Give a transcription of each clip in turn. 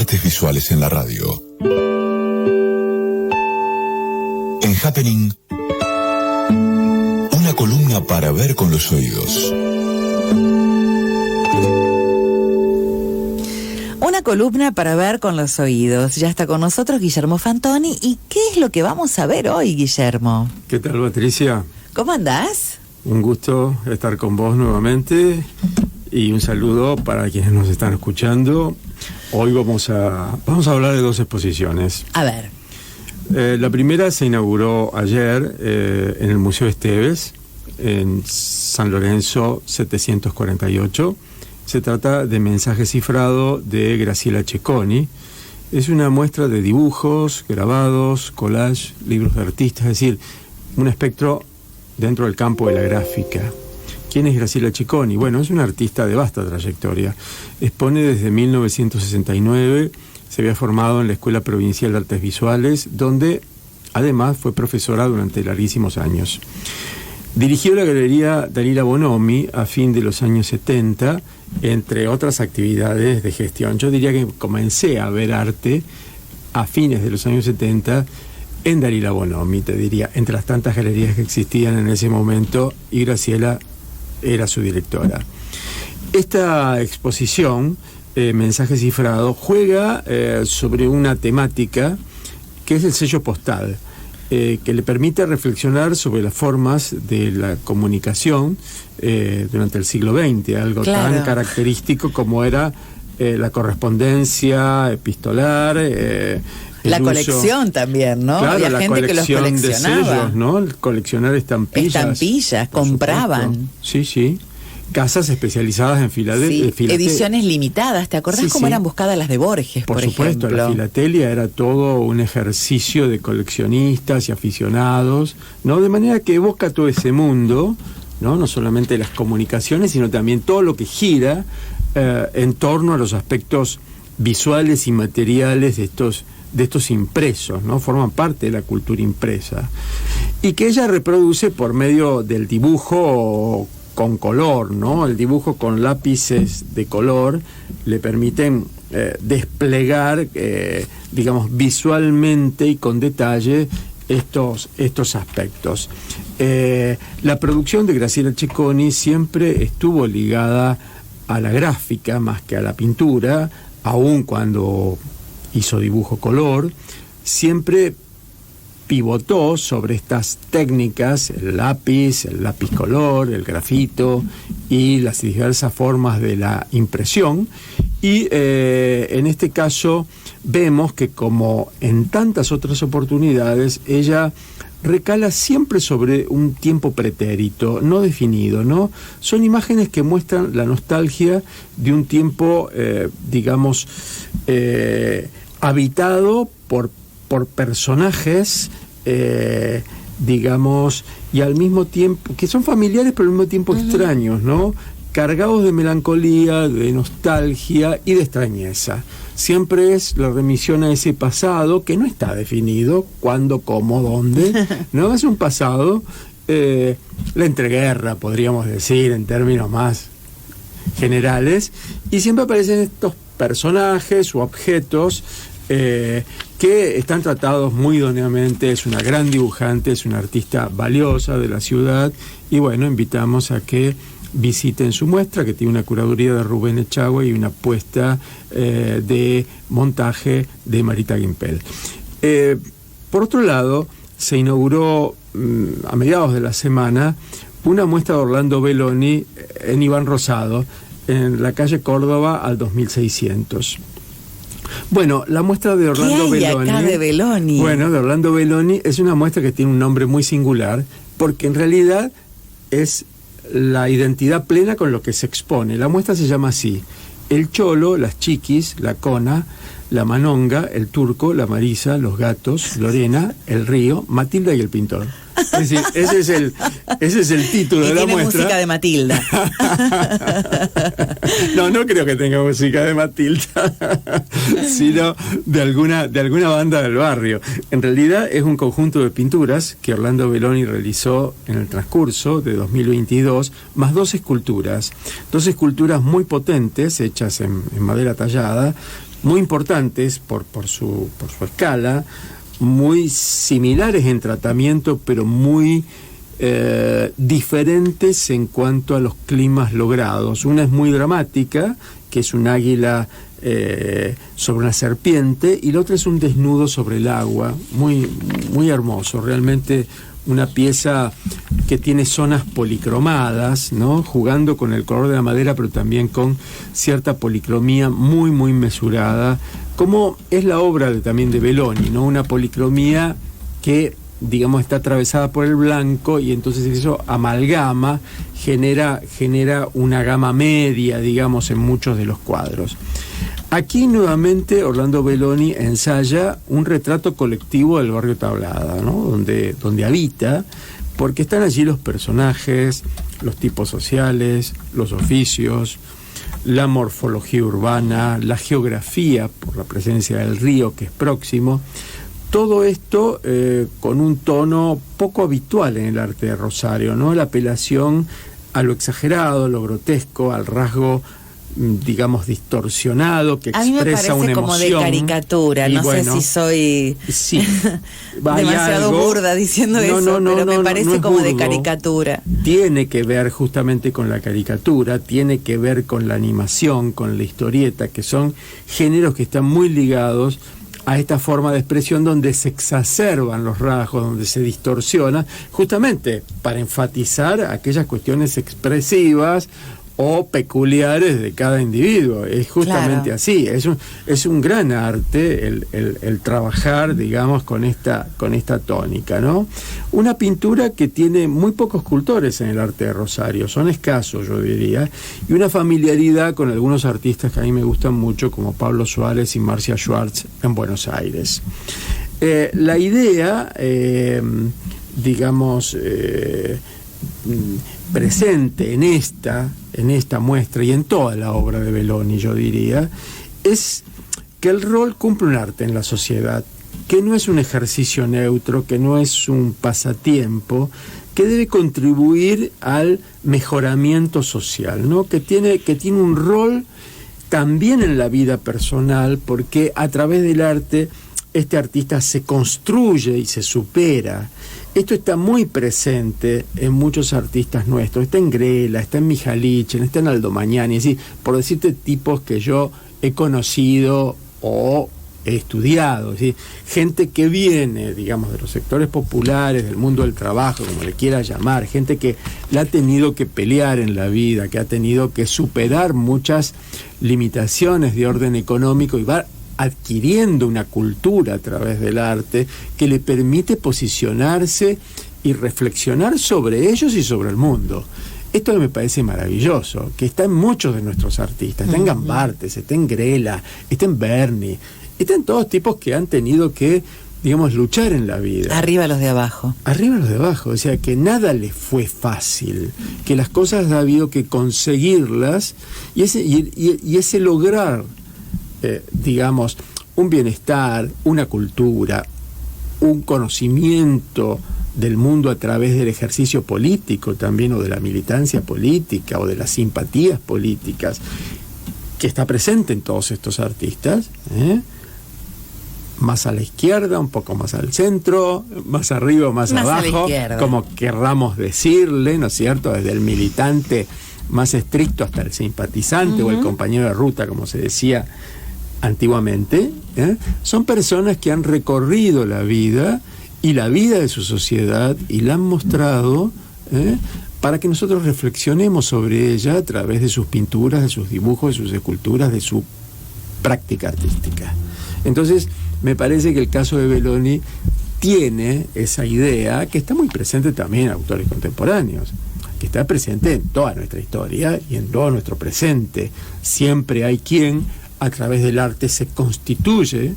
Artes visuales en la radio. En Happening, una columna para ver con los oídos. Una columna para ver con los oídos. Ya está con nosotros Guillermo Fantoni. ¿Y qué es lo que vamos a ver hoy, Guillermo? ¿Qué tal, Patricia? ¿Cómo andás? Un gusto estar con vos nuevamente y un saludo para quienes nos están escuchando. Hoy vamos a hablar de dos exposiciones. A ver. La primera se inauguró ayer en el Museo Esteves, en San Lorenzo 748. Se trata de Mensaje cifrado de Graciela Cecconi. Es una muestra de dibujos, grabados, collage, libros de artistas, es decir, un espectro dentro del campo de la gráfica. ¿Quién es Graciela Cecconi? Bueno, es una artista de vasta trayectoria. Expone desde 1969, se había formado en la Escuela Provincial de Artes Visuales, donde además fue profesora durante larguísimos años. Dirigió la Galería Dalila Bonomi a fin de los años 70, entre otras actividades de gestión. Yo diría que comencé a ver arte a fines de los años 70 en Dalila Bonomi, te diría, entre las tantas galerías que existían en ese momento, y Graciela era su directora. Esta exposición, Mensaje cifrado, juega sobre una temática que es el sello postal, que le permite reflexionar sobre las formas de la comunicación durante el siglo XX, algo tan característico como era la correspondencia epistolar, la colección también, ¿no? Claro, había gente que los coleccionaba. De sellos, ¿no? El coleccionar estampillas. Estampillas, compraban. Sí, sí. Casas especializadas en filatelia. Sí, ediciones limitadas. ¿Te acordás cómo eran buscadas las de Borges, por supuesto, ejemplo? La filatelia era todo un ejercicio de coleccionistas y aficionados, ¿no? De manera que evoca todo ese mundo, ¿no? No solamente las comunicaciones, sino también todo lo que gira en torno a los aspectos visuales y materiales de estos impresos, ¿no? Forman parte de la cultura impresa. Y que ella reproduce por medio del dibujo con color, ¿no? El dibujo con lápices de color le permiten desplegar, digamos, visualmente y con detalle estos aspectos. La producción de Graciela Cecconi siempre estuvo ligada a la gráfica más que a la pintura, aun cuando hizo dibujo color, siempre pivotó sobre estas técnicas, el lápiz color, el grafito y las diversas formas de la impresión. Y en este caso vemos que, como en tantas otras oportunidades, ella recala siempre sobre un tiempo pretérito, no definido, ¿no? Son imágenes que muestran la nostalgia de un tiempo, digamos, habitado por personajes, digamos, y al mismo tiempo, que son familiares pero al mismo tiempo extraños, ¿no? Cargados de melancolía, de nostalgia y de extrañeza. Siempre es la remisión a ese pasado que no está definido, cuándo, cómo, dónde, ¿no? Es un pasado, la entreguerra, podríamos decir, en términos más generales, y siempre aparecen estos personajes u objetos que están tratados muy idóneamente. Es una gran dibujante, es una artista valiosa de la ciudad, y bueno, invitamos a que visiten su muestra, que tiene una curaduría de Rubén Echagüe y una puesta de montaje de Marita Gimpel. Por otro lado, se inauguró a mediados de la semana una muestra de Orlando Belloni en Iván Rosado, en la calle Córdoba al 2600. Bueno, la muestra de Orlando Belloni. Acá de Belloni? Bueno, de Orlando Belloni es una muestra que tiene un nombre muy singular, porque en realidad es la identidad plena con lo que se expone. La muestra se llama así: el cholo, las chiquis, la cona, la manonga, el turco, la marisa, los gatos, Lorena, el río, Matilda y el pintor. Es decir, ese es el título de la muestra. Tiene música de Matilda. No creo que tenga música de Matilda, sino de alguna banda del barrio. En realidad es un conjunto de pinturas que Orlando Belloni realizó en el transcurso de 2022, más dos esculturas muy potentes, hechas en madera tallada, muy importantes por su escala, muy similares en tratamiento, pero muy diferentes en cuanto a los climas logrados. Una es muy dramática, que es un águila sobre una serpiente, y la otra es un desnudo sobre el agua, muy, muy hermoso, realmente una pieza que tiene zonas policromadas, ¿no? Jugando con el color de la madera, pero también con cierta policromía muy, muy mesurada, como es la obra también de Belloni, ¿no? Una policromía que, digamos, está atravesada por el blanco, y entonces eso amalgama, genera una gama media, digamos, en muchos de los cuadros. Aquí nuevamente Orlando Belloni ensaya un retrato colectivo del barrio Tablada, ¿no? donde habita, porque están allí los personajes, los tipos sociales, los oficios, la morfología urbana, la geografía, por la presencia del río que es próximo. Todo esto con un tono poco habitual en el arte de Rosario, ¿no? La apelación a lo exagerado, a lo grotesco, al rasgo, digamos, distorsionado, que expresa una emoción. A mí me parece como de caricatura, no sé si soy demasiado burda diciendo eso, pero me parece como burdo, de caricatura. Tiene que ver justamente con la caricatura, tiene que ver con la animación, con la historieta, que son géneros que están muy ligados a esta forma de expresión donde se exacerban los rasgos, donde se distorsiona, justamente para enfatizar aquellas cuestiones expresivas o peculiares de cada individuo. Es justamente así. Es un gran arte el trabajar, digamos, con esta tónica, ¿no? Una pintura que tiene muy pocos cultores en el arte de Rosario, son escasos, yo diría, y una familiaridad con algunos artistas que a mí me gustan mucho, como Pablo Suárez y Marcia Schwartz en Buenos Aires. La idea, digamos, presente en esta muestra y en toda la obra de Belloni, yo diría, es que el rol cumple un arte en la sociedad, que no es un ejercicio neutro, que no es un pasatiempo, que debe contribuir al mejoramiento social, ¿no? Que tiene un rol también en la vida personal, porque a través del arte este artista se construye y se supera. Esto está muy presente en muchos artistas nuestros. Está en Grela, está en Mihalichen, está en Aldo Magnani, es decir, por decirte tipos que yo he conocido o he estudiado, ¿sí? Gente que viene, digamos, de los sectores populares, del mundo del trabajo, como le quiera llamar, gente que la ha tenido que pelear en la vida, que ha tenido que superar muchas limitaciones de orden económico y va adquiriendo una cultura a través del arte que le permite posicionarse y reflexionar sobre ellos y sobre el mundo. Esto me parece maravilloso, que está en muchos de nuestros artistas, está en Gambartes, está en Grela, está en Berni, está en todos tipos que han tenido que, digamos, luchar en la vida. Arriba los de abajo. Arriba los de abajo, o sea, que nada les fue fácil, que las cosas ha habido que conseguirlas, y ese lograr, digamos, un bienestar, una cultura, un conocimiento del mundo a través del ejercicio político también, o de la militancia política, o de las simpatías políticas, que está presente en todos estos artistas, más a la izquierda, un poco más al centro, más arriba, más abajo, como querramos decirle, ¿no es cierto?, desde el militante más estricto hasta el simpatizante o el compañero de ruta, como se decía antiguamente. Son personas que han recorrido la vida y la vida de su sociedad y la han mostrado para que nosotros reflexionemos sobre ella a través de sus pinturas, de sus dibujos, de sus esculturas, de su práctica artística. Entonces, me parece que el caso de Belloni tiene esa idea que está muy presente también en autores contemporáneos, que está presente en toda nuestra historia y en todo nuestro presente. Siempre hay quien a través del arte se constituye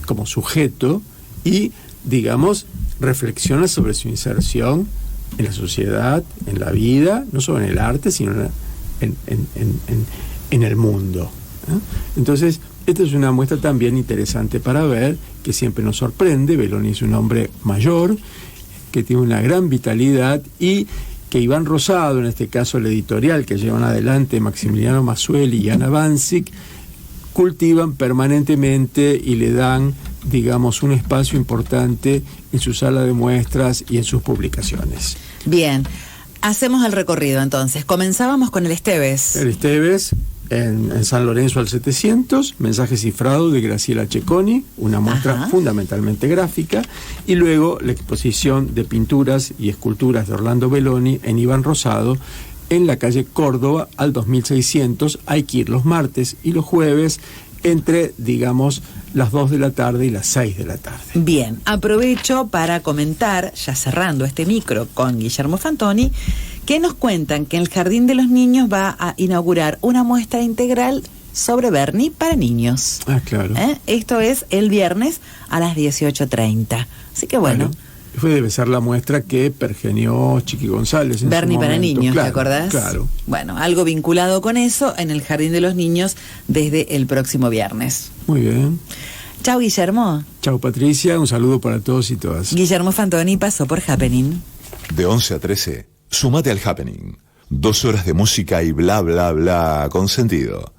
como sujeto y, digamos, reflexiona sobre su inserción en la sociedad, en la vida, no solo en el arte, sino en el mundo. Entonces, esta es una muestra también interesante para ver, que siempre nos sorprende. Belloni es un hombre mayor, que tiene una gran vitalidad, y que Iván Rosado, en este caso el editorial que llevan adelante Maximiliano Masueli y Ana Bancic, cultivan permanentemente y le dan, digamos, un espacio importante en su sala de muestras y en sus publicaciones. Bien, hacemos el recorrido entonces. Comenzábamos con el Esteves. El Esteves, en San Lorenzo al 700, mensaje cifrado de Graciela Cecconi, una muestra fundamentalmente gráfica, y luego la exposición de pinturas y esculturas de Orlando Belloni en Iván Rosado, en la calle Córdoba al 2600. Hay que ir los martes y los jueves entre, digamos, las 2 de la tarde y las 6 de la tarde. Bien, aprovecho para comentar, ya cerrando este micro con Guillermo Fantoni, que nos cuentan que el Jardín de los Niños va a inaugurar una muestra integral sobre Berni para niños. Ah, claro. Esto es el viernes a las 18:30. Así que bueno. Debe ser la muestra que pergenió Chiqui González en Berni su para momento. niños, Claro, ¿te acordás? Claro. Bueno, algo vinculado con eso en el Jardín de los Niños desde el próximo viernes. Muy bien. Chau, Guillermo. Chau, Patricia. Un saludo para todos y todas. Guillermo Fantoni pasó por Happening. De 11 a 13, sumate al Happening. 2 horas de música y bla, bla, bla con sentido.